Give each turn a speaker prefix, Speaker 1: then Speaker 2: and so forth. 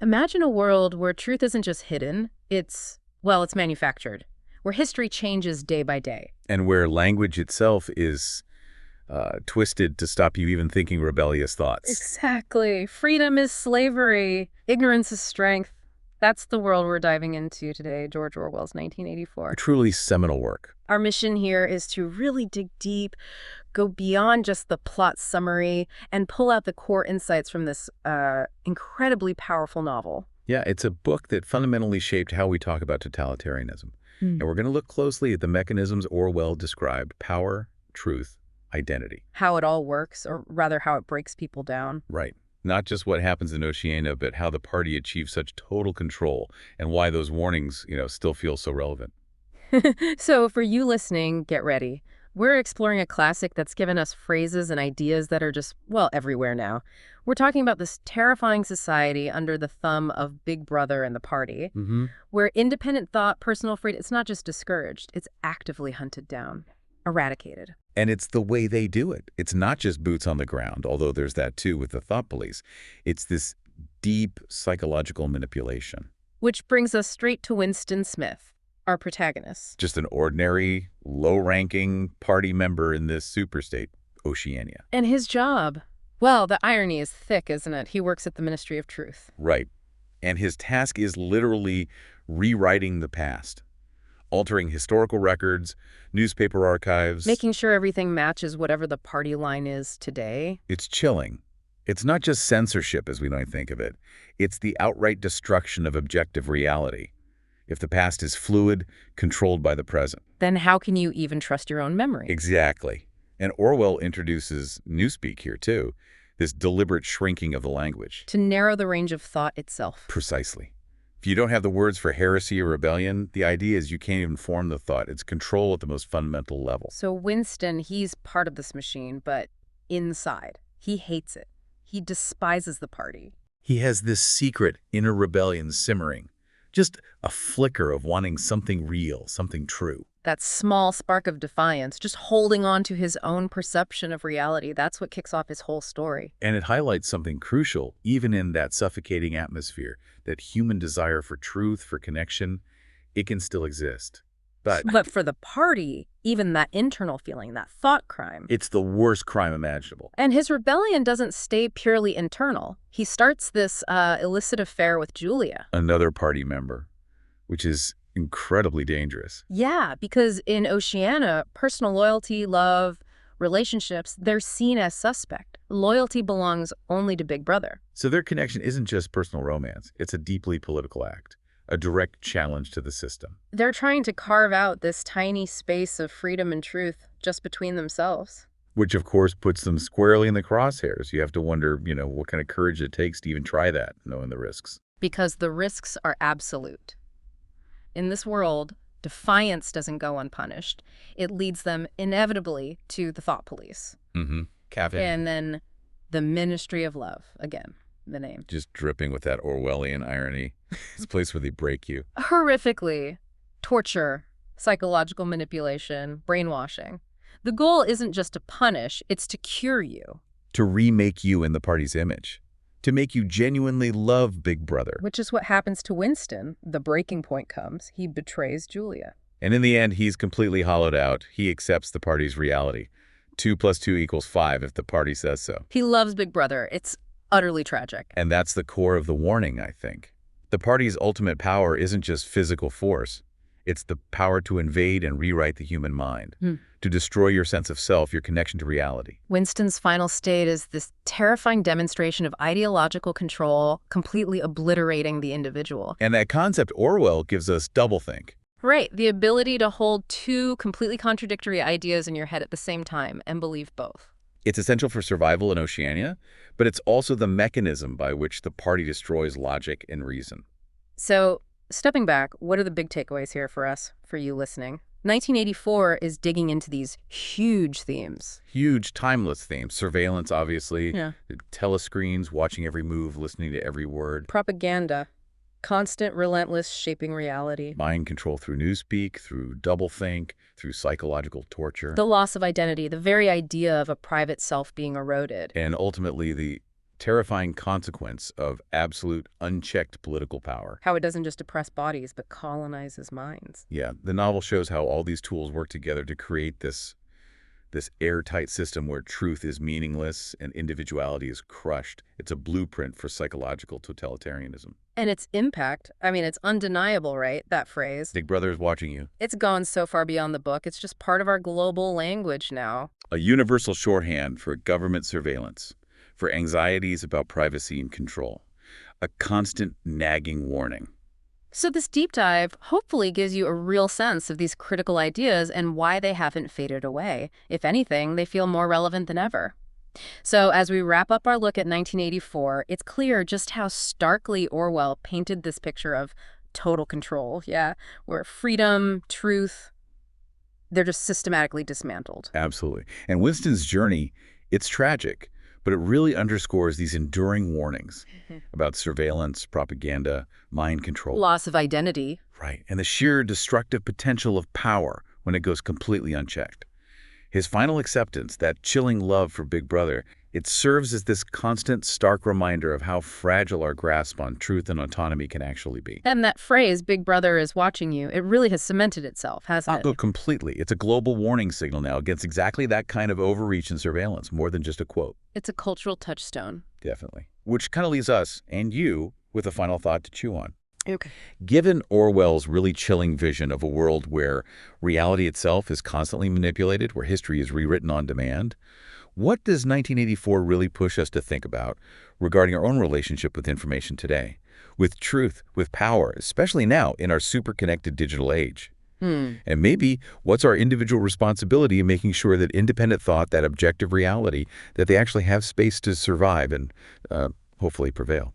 Speaker 1: Imagine a world where truth isn't just hidden, it's manufactured, where history changes day by day.
Speaker 2: And where language itself is twisted to stop you even thinking rebellious thoughts.
Speaker 1: Exactly. Freedom is slavery. Ignorance is strength. That's the world we're diving into today, George Orwell's
Speaker 2: A
Speaker 1: 1984.
Speaker 2: truly seminal work.
Speaker 1: Our mission here is to really dig deep, go beyond just the plot summary, and pull out the core insights from this incredibly powerful novel.
Speaker 2: Yeah, it's a book that fundamentally shaped how we talk about totalitarianism. And we're going to look closely at the mechanisms Orwell described: power, truth, identity.
Speaker 1: How it all works, or rather how it breaks people down.
Speaker 2: Right. Not just what happens in Oceania, but how the party achieves such total control and why those warnings, still feel so relevant.
Speaker 1: So for you listening, get ready. We're exploring a classic that's given us phrases and ideas that are just, everywhere now. We're talking about this terrifying society under the thumb of Big Brother and the party, where independent thought, personal freedom, it's not just discouraged, it's actively hunted down, eradicated.
Speaker 2: And it's the way they do it. It's not just boots on the ground, although there's that too with the thought police. It's this deep psychological manipulation.
Speaker 1: Which brings us straight to Winston Smith, our protagonist.
Speaker 2: Just an ordinary, low-ranking party member in this superstate, Oceania.
Speaker 1: And his job? Well, the irony is thick, isn't it? He works at the Ministry of Truth.
Speaker 2: Right. And his task is literally rewriting the past, altering historical records, newspaper archives.
Speaker 1: Making sure everything matches whatever the party line is today.
Speaker 2: It's chilling. It's not just censorship as we might think of it. It's the outright destruction of objective reality. If the past is fluid, controlled by the present.
Speaker 1: Then how can you even trust your own memory?
Speaker 2: Exactly. And Orwell introduces Newspeak here too, this deliberate shrinking of the language.
Speaker 1: To narrow the range of thought itself.
Speaker 2: Precisely. If you don't have the words for heresy or rebellion, the idea is you can't even form the thought. It's control at the most fundamental level.
Speaker 1: So Winston, he's part of this machine, but inside, he hates it. He despises the party.
Speaker 2: He has this secret inner rebellion simmering. Just a flicker of wanting something real, something true.
Speaker 1: That small spark of defiance, just holding on to his own perception of reality, that's what kicks off his whole story.
Speaker 2: And it highlights something crucial, even in that suffocating atmosphere, that human desire for truth, for connection, it can still exist.
Speaker 1: But for the party, even that internal feeling, that thought crime.
Speaker 2: It's the worst crime imaginable.
Speaker 1: And his rebellion doesn't stay purely internal. He starts this illicit affair with Julia.
Speaker 2: Another party member, which is incredibly dangerous.
Speaker 1: Yeah, because in Oceania, personal loyalty, love, relationships, they're seen as suspect. Loyalty belongs only to Big Brother.
Speaker 2: So their connection isn't just personal romance. It's a deeply political act, a direct challenge to the system.
Speaker 1: They're trying to carve out this tiny space of freedom and truth just between themselves.
Speaker 2: Which, of course, puts them squarely in the crosshairs. You have to wonder, what kind of courage it takes to even try that, knowing the risks.
Speaker 1: Because the risks are absolute. In this world, defiance doesn't go unpunished. It leads them inevitably to the thought police.
Speaker 2: Caveat.
Speaker 1: And then the Ministry of Love, again, the name.
Speaker 2: Just dripping with that Orwellian irony. It's a place where they break you.
Speaker 1: Horrifically. Torture, psychological manipulation, brainwashing. The goal isn't just to punish, it's to cure you.
Speaker 2: To remake you in the party's image. To make you genuinely love Big Brother.
Speaker 1: Which is what happens to Winston. The breaking point comes. He betrays Julia.
Speaker 2: And in the end, he's completely hollowed out. He accepts the party's reality. 2 + 2 = 5 if the party says so.
Speaker 1: He loves Big Brother. It's utterly tragic.
Speaker 2: And that's the core of the warning, I think. The party's ultimate power isn't just physical force. It's the power to invade and rewrite the human mind, to destroy your sense of self, your connection to reality.
Speaker 1: Winston's final state is this terrifying demonstration of ideological control, completely obliterating the individual.
Speaker 2: And that concept Orwell gives us doublethink.
Speaker 1: Right, the ability to hold two completely contradictory ideas in your head at the same time and believe both.
Speaker 2: It's essential for survival in Oceania, but it's also the mechanism by which the party destroys logic and reason.
Speaker 1: So, stepping back, what are the big takeaways here for us, for you listening? 1984 is digging into these huge themes.
Speaker 2: Huge, timeless themes. Surveillance, obviously.
Speaker 1: Yeah.
Speaker 2: Telescreens, watching every move, listening to every word.
Speaker 1: Propaganda. Constant, relentless shaping reality.
Speaker 2: Mind control through Newspeak, through doublethink, through psychological torture.
Speaker 1: The loss of identity, the very idea of a private self being eroded.
Speaker 2: And ultimately, the terrifying consequence of absolute, unchecked political power.
Speaker 1: How it doesn't just oppress bodies, but colonizes minds.
Speaker 2: Yeah, the novel shows how all these tools work together to create this airtight system where truth is meaningless and individuality is crushed. It's a blueprint for psychological totalitarianism.
Speaker 1: And its impact, I mean, it's undeniable, right? That phrase.
Speaker 2: Big Brother is watching you.
Speaker 1: It's gone so far beyond the book. It's just part of our global language now.
Speaker 2: A universal shorthand for government surveillance, for anxieties about privacy and control. A constant nagging warning.
Speaker 1: So this deep dive hopefully gives you a real sense of these critical ideas and why they haven't faded away. If anything, they feel more relevant than ever. So as we wrap up our look at 1984, it's clear just how starkly Orwell painted this picture of total control, where freedom, truth, they're just systematically dismantled.
Speaker 2: Absolutely. And Winston's journey, it's tragic, but it really underscores these enduring warnings about surveillance, propaganda, mind control.
Speaker 1: Loss of identity.
Speaker 2: Right, and the sheer destructive potential of power when it goes completely unchecked. His final acceptance, that chilling love for Big Brother, it serves as this constant, stark reminder of how fragile our grasp on truth and autonomy can actually be.
Speaker 1: And that phrase, Big Brother is watching you, it really has cemented itself, hasn't it?
Speaker 2: Oh, completely. It's a global warning signal now against exactly that kind of overreach and surveillance, more than just a quote.
Speaker 1: It's a cultural touchstone.
Speaker 2: Definitely. Which kind of leaves us, and you, with a final thought to chew on.
Speaker 1: Okay.
Speaker 2: Given Orwell's really chilling vision of a world where reality itself is constantly manipulated, where history is rewritten on demand, what does 1984 really push us to think about regarding our own relationship with information today, with truth, with power, especially now in our super-connected digital age? And maybe what's our individual responsibility in making sure that independent thought, that objective reality, that they actually have space to survive and hopefully prevail?